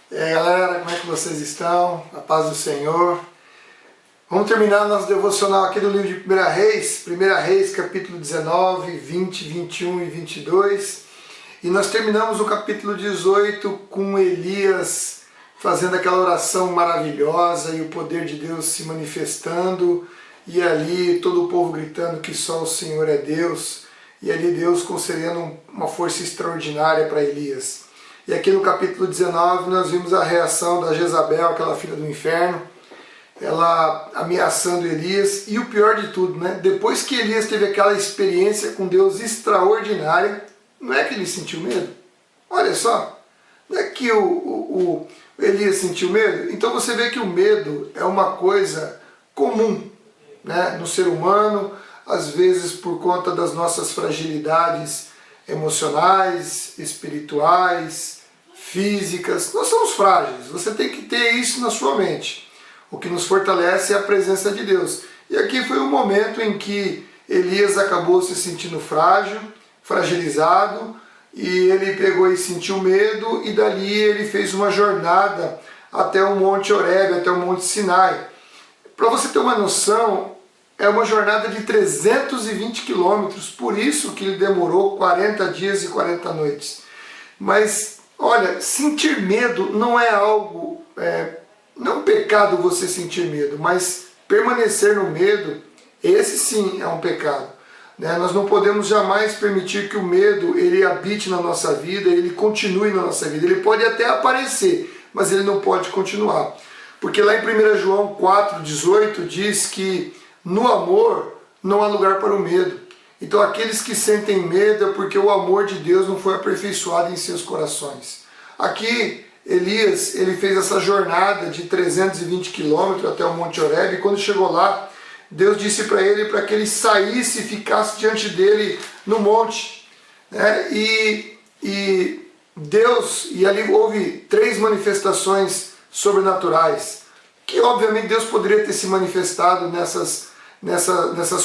E aí galera, como é que vocês estão? A paz do Senhor. Vamos terminar nosso devocional aqui do livro de 1 Reis, capítulo 19, 20, 21 e 22. E nós terminamos o capítulo 18 com Elias fazendo aquela oração maravilhosa e o poder de Deus se manifestando. E ali todo o povo gritando que só o Senhor é Deus. E ali Deus concedendo uma força extraordinária para Elias. E aqui no capítulo 19 nós vimos a reação da Jezabel, aquela filha do inferno, ela ameaçando Elias. E o pior de tudo, né? Depois que Elias teve aquela experiência com Deus extraordinária, não é que ele sentiu medo? Olha só, não é que o Elias sentiu medo? Então você vê que o medo é uma coisa comum, né, no ser humano, às vezes por conta das nossas fragilidades emocionais, espirituais, físicas. Nós somos frágeis, você tem que ter isso na sua mente. O que nos fortalece é a presença de Deus. E aqui foi um momento em que Elias acabou se sentindo frágil, fragilizado, e ele pegou e sentiu medo, e dali ele fez uma jornada até o Monte Horebe, até o Monte Sinai. Para você ter uma noção, é uma jornada de 320 quilômetros, por isso que ele demorou 40 dias e 40 noites. Mas, olha, sentir medo não é algo, não é um pecado você sentir medo, mas permanecer no medo, esse sim é um pecado. Nós não podemos jamais permitir que o medo ele habite na nossa vida, ele continue na nossa vida. Ele pode até aparecer, mas ele não pode continuar. Porque lá em 1 João 4,18 diz que no amor não há lugar para o medo. Então aqueles que sentem medo é porque o amor de Deus não foi aperfeiçoado em seus corações. Aqui Elias ele fez essa jornada de 320 quilômetros até o Monte Horebe, e quando chegou lá, Deus disse para ele para que ele saísse e ficasse diante dele no monte. E Deus, e ali houve 3 manifestações sobrenaturais, que obviamente Deus poderia ter se manifestado nessas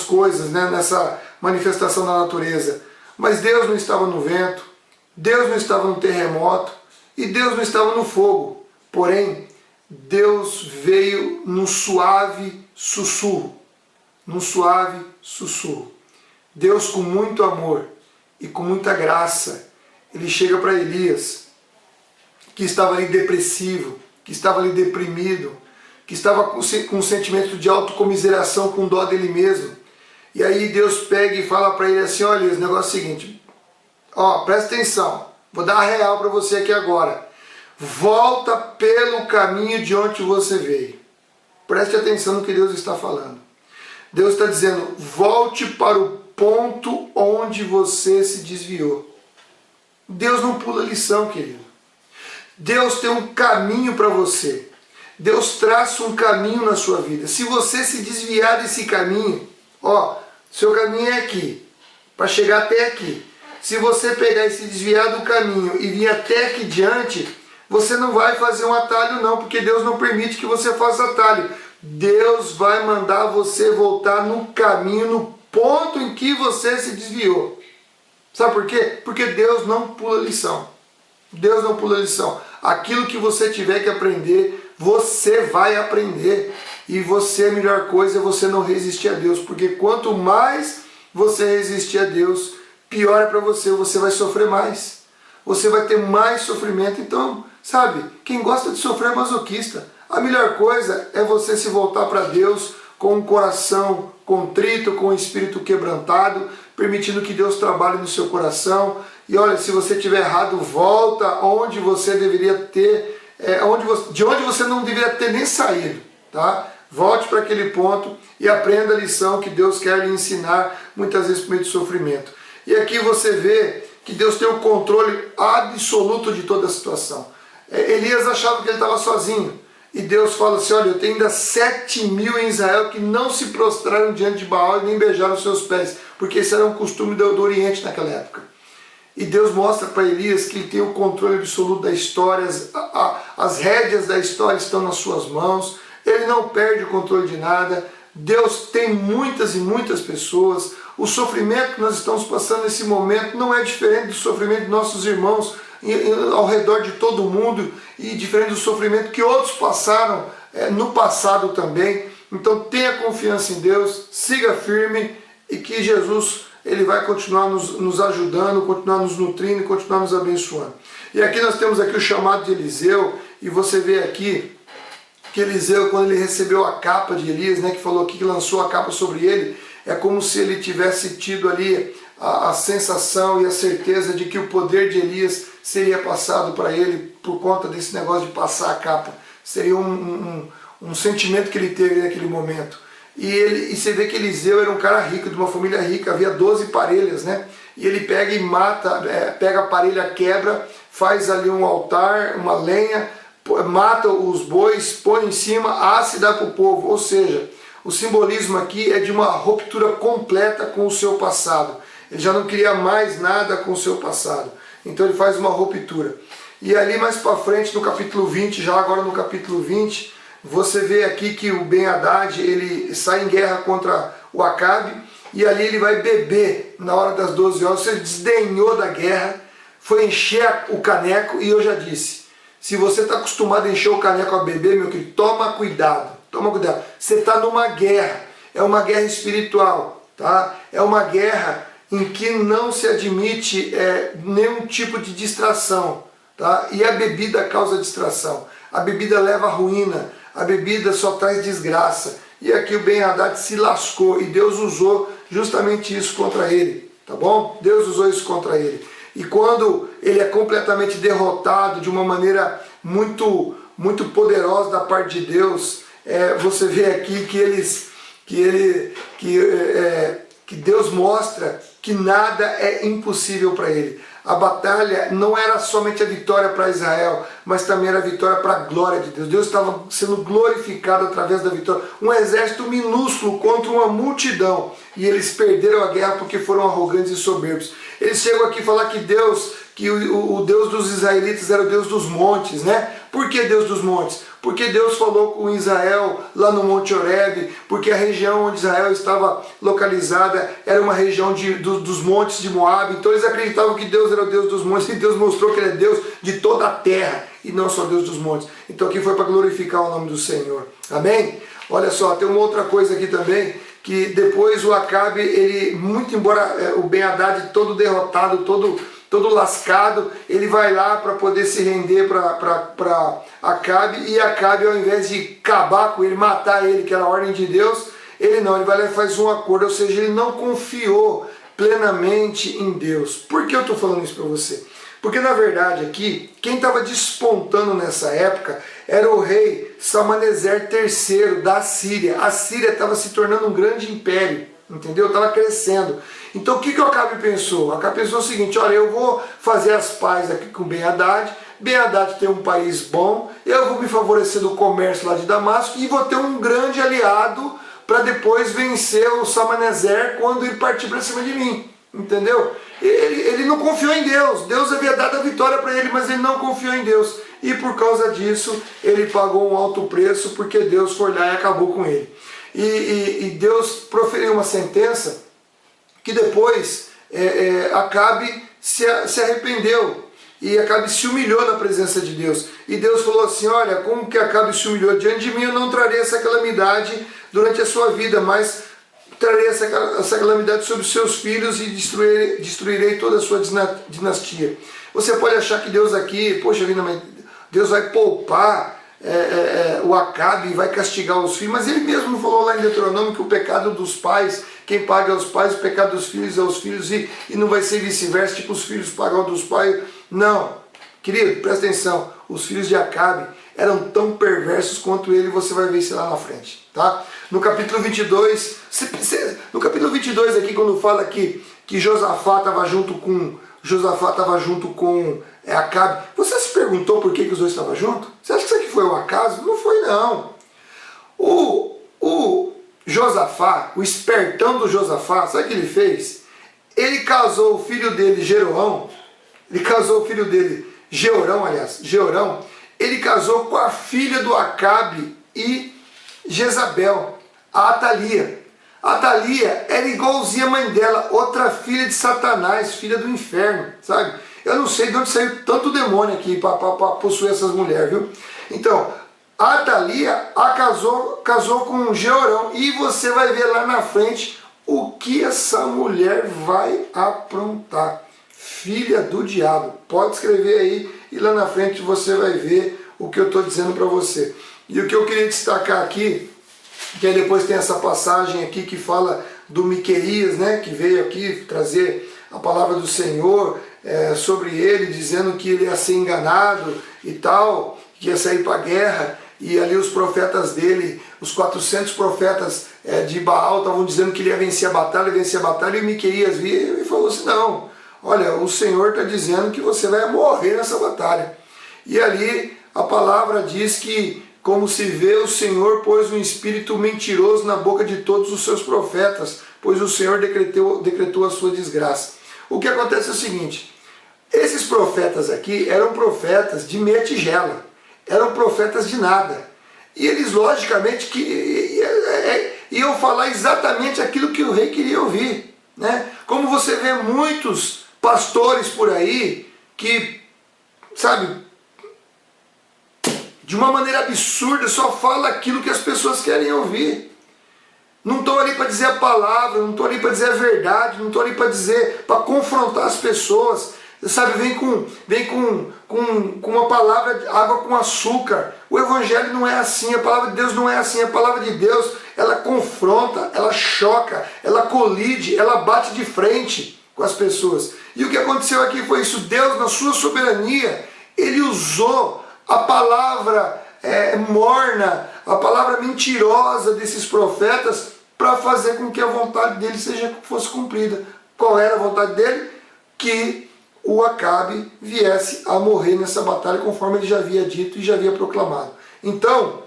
coisas, né? Nessa manifestação da natureza. Mas Deus não estava no vento, Deus não estava no terremoto e Deus não estava no fogo. Porém, Deus veio num suave sussurro. Deus, com muito amor e com muita graça, ele chega para Elias, que estava ali depressivo, que estava ali deprimido, que estava com um sentimento de autocomiseração, com dó dele mesmo. E aí Deus pega e fala para ele assim: olha, o negócio é o seguinte, presta atenção, vou dar a real para você aqui agora. Volta pelo caminho de onde você veio. Preste atenção no que Deus está falando. Deus está dizendo: volte para o ponto onde você se desviou. Deus não pula lição, querido. Deus tem um caminho para você. Deus traça um caminho na sua vida. Se você se desviar desse caminho, seu caminho é aqui, para chegar até aqui. Se você pegar e se desviar do caminho e vir até aqui diante, você não vai fazer um atalho não, porque Deus não permite que você faça atalho. Deus vai mandar você voltar no caminho, no ponto em que você se desviou. Sabe por quê? Porque Deus não pula lição. Deus não pula lição. Aquilo que você tiver que aprender, você vai aprender. E você, a melhor coisa é você não resistir a Deus. Porque quanto mais você resistir a Deus, pior é para você. Você vai sofrer mais. Você vai ter mais sofrimento. Então, sabe, quem gosta de sofrer é masoquista. A melhor coisa é você se voltar para Deus com um coração contrito, com um espírito quebrantado, permitindo que Deus trabalhe no seu coração. E olha, se você estiver errado, volta onde você deveria ter, de onde você não deveria ter nem saído, tá? Volte para aquele ponto e aprenda a lição que Deus quer lhe ensinar, muitas vezes por meio de sofrimento. E aqui você vê que Deus tem o controle absoluto de toda a situação. Elias achava que ele estava sozinho. E Deus fala assim: olha, eu tenho ainda 7.000 em Israel que não se prostraram diante de Baal e nem beijaram os seus pés, porque esse era um costume do Oriente naquela época. E Deus mostra para Elias que ele tem o controle absoluto da história, as rédeas da história estão nas suas mãos, ele não perde o controle de nada. Deus tem muitas e muitas pessoas. O sofrimento que nós estamos passando nesse momento não é diferente do sofrimento de nossos irmãos ao redor de todo mundo, e diferente do sofrimento que outros passaram no passado também. Então tenha confiança em Deus, siga firme, e que Jesus ele vai continuar nos ajudando, continuar nos nutrindo, continuar nos abençoando. E aqui nós temos aqui o chamado de Eliseu, e você vê aqui que Eliseu, quando ele recebeu a capa de Elias, né, que falou aqui que lançou a capa sobre ele, é como se ele tivesse tido ali a sensação e a certeza de que o poder de Elias seria passado para ele por conta desse negócio de passar a capa. Seria um sentimento que ele teve naquele momento. E você vê que Eliseu era um cara rico, de uma família rica, havia 12 parelhas, né? E ele pega e mata, pega a parelha, quebra, faz ali um altar, uma lenha, mata os bois, põe em cima, assa e dá para o povo. Ou seja, o simbolismo aqui é de uma ruptura completa com o seu passado. Ele já não queria mais nada com o seu passado. Então ele faz uma ruptura. E ali mais para frente, no capítulo 20, já agora no capítulo 20, você vê aqui que o Ben-Hadad, ele sai em guerra contra o Acabe, e ali ele vai beber na hora das 12 horas. Ele desdenhou da guerra, foi encher o caneco, e eu já disse, se você está acostumado a encher o caneco a beber, meu querido, toma cuidado, toma cuidado. Você está numa guerra, é uma guerra espiritual, tá? É uma guerra em que não se admite nenhum tipo de distração, tá? E a bebida causa distração, a bebida leva à ruína, a bebida só traz desgraça. E aqui o Ben-Hadad se lascou, e Deus usou justamente isso contra ele, tá bom? Deus usou isso contra ele. E quando ele é completamente derrotado de uma maneira muito poderosa da parte de Deus, você vê aqui que Deus mostra que nada é impossível para ele. A batalha não era somente a vitória para Israel, mas também era a vitória para a glória de Deus. Deus estava sendo glorificado através da vitória. Um exército minúsculo contra uma multidão. E eles perderam a guerra porque foram arrogantes e soberbos. Eles chegam aqui a falar que o Deus dos israelitas era o Deus dos montes, né? Por que Deus dos montes? Porque Deus falou com Israel lá no Monte Horebe, porque a região onde Israel estava localizada era uma região dos montes de Moabe. Então eles acreditavam que Deus era o Deus dos montes, e Deus mostrou que ele é Deus de toda a terra e não só Deus dos montes. Então aqui foi para glorificar o nome do Senhor. Amém? Olha só, tem uma outra coisa aqui também, que depois o Acabe, ele, muito embora o Ben-Hadad todo derrotado, todo lascado, ele vai lá para poder se render para Acabe, e Acabe, ao invés de acabar com ele, matar ele, que era a ordem de Deus, ele vai lá e faz um acordo, ou seja, ele não confiou plenamente em Deus. Por que eu estou falando isso para você? Porque na verdade aqui, quem estava despontando nessa época era o rei Salmaneser III da Síria. A Síria estava se tornando um grande império, entendeu? Estava crescendo. Então o que o Acabe pensou? O Acabe pensou o seguinte, olha, eu vou fazer as pazes aqui com Ben-Hadad, Ben-Hadad tem um país bom, eu vou me favorecer do comércio lá de Damasco e vou ter um grande aliado para depois vencer o Salmaneser quando ele partir para cima de mim, entendeu? Ele não confiou em Deus, Deus havia dado a vitória para ele, mas ele não confiou em Deus, e por causa disso ele pagou um alto preço, porque Deus foi lá e acabou com ele. E Deus proferiu uma sentença que depois Acabe se arrependeu, e Acabe se humilhou na presença de Deus, e Deus falou assim, olha, como que Acabe se humilhou diante de mim, eu não trarei essa calamidade durante a sua vida, mas trarei essa calamidade sobre os seus filhos e destruirei toda a sua dinastia. Você pode achar que Deus aqui, poxa vida, mas Deus vai poupar o Acabe e vai castigar os filhos, mas ele mesmo falou lá em Deuteronômio que o pecado dos pais, quem paga é os pais, o pecado dos filhos é os filhos, e não vai ser vice-versa, tipo os filhos pagam dos pais. Não, querido, presta atenção, os filhos de Acabe eram tão perversos quanto ele, você vai ver isso lá na frente, tá? No capítulo 22, aqui quando fala que Josafá estava junto com Acabe, você se perguntou por que os dois estavam juntos? Você acha que isso aqui foi um acaso? Não foi, não. O Josafá, o espertão do Josafá, sabe o que ele fez? Ele casou o filho dele, Jeorão, ele casou com a filha do Acabe e Jezabel, a Atalia. A Atalia era igualzinha a mãe dela, outra filha de Satanás, filha do inferno, sabe? Eu não sei de onde saiu tanto demônio aqui para possuir essas mulheres, viu? Então, a Thalia casou com um Georão. E você vai ver lá na frente o que essa mulher vai aprontar. Filha do diabo. Pode escrever aí e lá na frente você vai ver o que eu estou dizendo para você. E o que eu queria destacar aqui, que aí depois tem essa passagem aqui que fala do Miqueias, né, que veio aqui trazer a palavra do Senhor sobre ele, dizendo que ele ia ser enganado e tal, que ia sair para a guerra. E ali os profetas dele, os 400 profetas de Baal estavam dizendo que ele ia vencer a batalha, e Miqueias veio e falou assim, não, olha, o Senhor está dizendo que você vai morrer nessa batalha. E ali a palavra diz que, como se vê, o Senhor pôs um espírito mentiroso na boca de todos os seus profetas, pois o Senhor decretou a sua desgraça. O que acontece é o seguinte, esses profetas aqui eram profetas de meia tigela, eram profetas de nada. E eles, logicamente, iam falar exatamente aquilo que o rei queria ouvir, né? Como você vê muitos pastores por aí que, sabe, de uma maneira absurda, só fala aquilo que as pessoas querem ouvir. Não estão ali para dizer a palavra, não estão ali para dizer a verdade, não estão ali para dizer, para confrontar as pessoas. Sabe, vem com uma palavra, água com açúcar. O Evangelho não é assim, a palavra de Deus não é assim. A palavra de Deus, ela confronta, ela choca, ela colide, ela bate de frente com as pessoas. E o que aconteceu aqui foi isso. Deus, na sua soberania, Ele usou a palavra morna, a palavra mentirosa desses profetas para fazer com que a vontade dele fosse cumprida. Qual era a vontade dele? Que o Acabe viesse a morrer nessa batalha, conforme ele já havia dito e já havia proclamado. Então,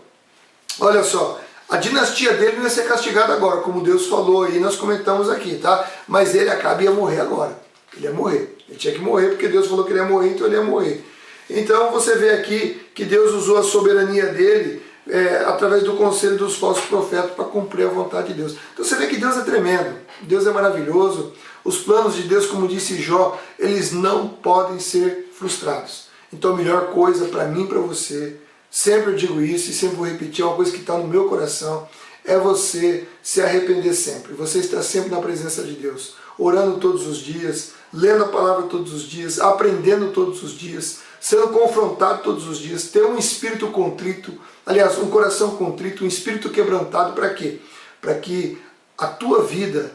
olha só, a dinastia dele não ia ser castigada agora, como Deus falou e nós comentamos aqui, tá? Mas ele, Acabe, ia morrer agora. Ele ia morrer. Ele tinha que morrer porque Deus falou que ele ia morrer, então ele ia morrer. Então você vê aqui que Deus usou a soberania dele através do conselho dos falsos profetas para cumprir a vontade de Deus. Então você vê que Deus é tremendo, Deus é maravilhoso. Os planos de Deus, como disse Jó, eles não podem ser frustrados. Então a melhor coisa para mim e para você, sempre eu digo isso e sempre vou repetir, é uma coisa que está no meu coração, é você se arrepender sempre. Você está sempre na presença de Deus, orando todos os dias, lendo a palavra todos os dias, aprendendo todos os dias, sendo confrontado todos os dias, ter um espírito contrito, aliás, um coração contrito, um espírito quebrantado, para quê? Para que a tua vida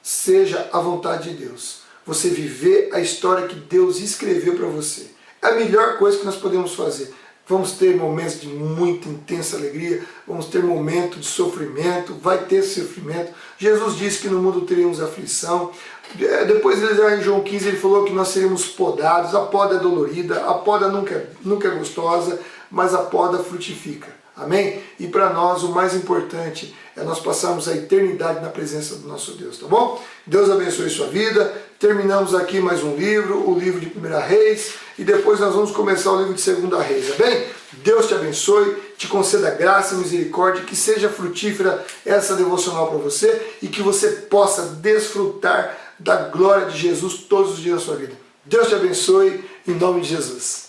seja a vontade de Deus. Você viver a história que Deus escreveu para você. É a melhor coisa que nós podemos fazer. Vamos ter momentos de muita intensa alegria, vamos ter momentos de sofrimento, vai ter sofrimento. Jesus disse que no mundo teríamos aflição. Depois em João 15 ele falou que nós seríamos podados. A poda é dolorida, a poda nunca é gostosa, mas a poda frutifica. Amém? E para nós o mais importante é nós passarmos a eternidade na presença do nosso Deus, tá bom? Deus abençoe sua vida. Terminamos aqui mais um livro, o livro de 1 Reis, e depois nós vamos começar o livro de 2 Reis, tá bem? Deus te abençoe, te conceda graça e misericórdia, que seja frutífera essa devocional para você e que você possa desfrutar da glória de Jesus todos os dias da sua vida. Deus te abençoe, em nome de Jesus.